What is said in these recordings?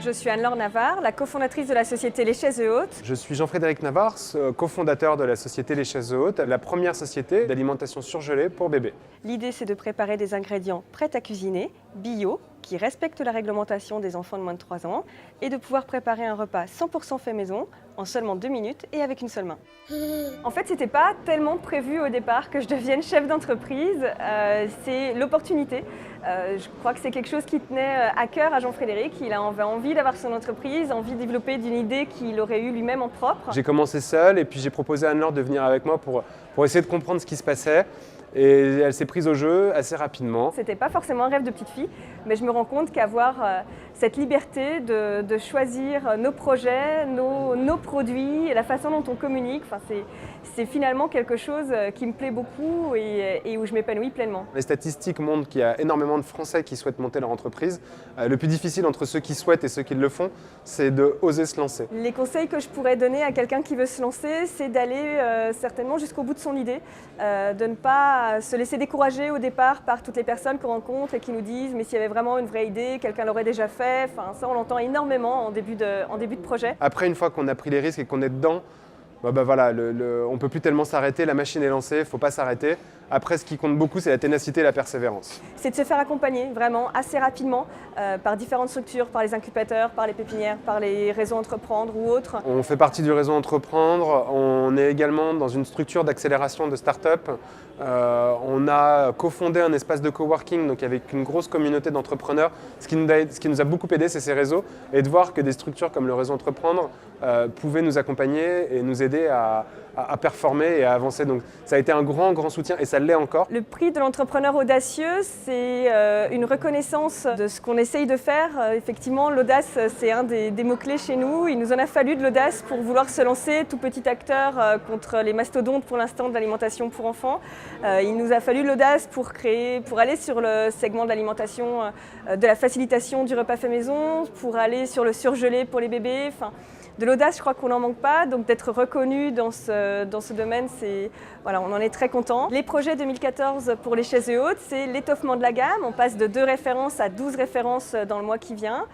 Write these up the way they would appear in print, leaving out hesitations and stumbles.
Je suis Anne-Laure Navarre, la cofondatrice de la société Les Chaises Hautes. Je suis Jean-Frédéric Navarre, cofondateur de la société Les Chaises Hautes, la première société d'alimentation surgelée pour bébés. L'idée, c'est de préparer des ingrédients prêts à cuisiner, bio, qui respectent la réglementation des enfants de moins de 3 ans, et de pouvoir préparer un repas 100% fait maison en seulement 2 minutes et avec une seule main. En fait, c'était pas tellement prévu au départ que je devienne chef d'entreprise, c'est l'opportunité. Je crois que c'est quelque chose qui tenait à cœur à Jean-Frédéric. Il avait envie d'avoir son entreprise, envie de développer d'une idée qu'il aurait eue lui-même en propre. J'ai commencé seul et puis j'ai proposé à Anne-Laure de venir avec moi pour essayer de comprendre ce qui se passait. Et elle s'est prise au jeu assez rapidement. C'était pas forcément un rêve de petite fille, mais je me rends compte qu'avoir cette liberté de choisir nos projets, nos produits, et la façon dont on communique, c'est finalement quelque chose qui me plaît beaucoup et où je m'épanouis pleinement. Les statistiques montrent qu'il y a énormément de Français qui souhaitent monter leur entreprise. Le plus difficile entre ceux qui souhaitent et ceux qui le font, c'est d'oser se lancer. Les conseils que je pourrais donner à quelqu'un qui veut se lancer, c'est d'aller certainement jusqu'au bout de son idée, de ne pas se laisser décourager au départ par toutes les personnes qu'on rencontre et qui nous disent mais s'il y avait vraiment une vraie idée, quelqu'un l'aurait déjà fait. Enfin, ça on l'entend énormément en début de projet. Après, une fois qu'on a pris les risques et qu'on est dedans, voilà, on ne peut plus tellement s'arrêter, la machine est lancée, il ne faut pas s'arrêter. Après, ce qui compte beaucoup, c'est la ténacité et la persévérance. C'est de se faire accompagner vraiment assez rapidement par différentes structures, par les incubateurs, par les pépinières, par les réseaux Entreprendre ou autres. On fait partie du réseau Entreprendre, on est également dans une structure d'accélération de start-up. On a cofondé un espace de coworking donc avec une grosse communauté d'entrepreneurs. Ce qui nous a beaucoup aidé, c'est ces réseaux et de voir que des structures comme le réseau Entreprendre pouvaient nous accompagner et nous aider à performer et à avancer. Donc ça a été un grand soutien et ça l'est encore. Le prix de l'entrepreneur audacieux, c'est une reconnaissance de ce qu'on essaye de faire. Effectivement, l'audace, c'est un des mots-clés chez nous. Il nous en a fallu de l'audace pour vouloir se lancer, tout petit acteur contre les mastodontes pour l'instant de l'alimentation pour enfants. Il nous a fallu de l'audace pour aller sur le segment de l'alimentation, de la facilitation du repas fait maison, pour aller sur le surgelé pour les bébés. Enfin, de l'audace, je crois qu'on n'en manque pas, donc d'être reconnu dans ce domaine, voilà, on en est très content. Les projets 2014 pour les chaises hautes, c'est l'étoffement de la gamme. On passe de 2 références à 12 références dans le mois qui vient.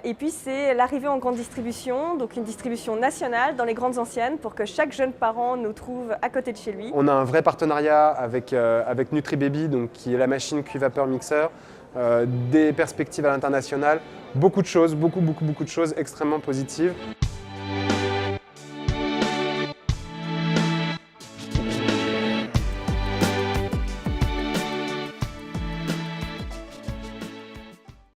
Et puis c'est l'arrivée en grande distribution, donc une distribution nationale dans les grandes anciennes pour que chaque jeune parent nous trouve à côté de chez lui. On a un vrai partenariat avec NutriBaby, donc qui est la machine cuit-vapeur mixeur. Des perspectives à l'international, beaucoup de choses, beaucoup de choses extrêmement positives.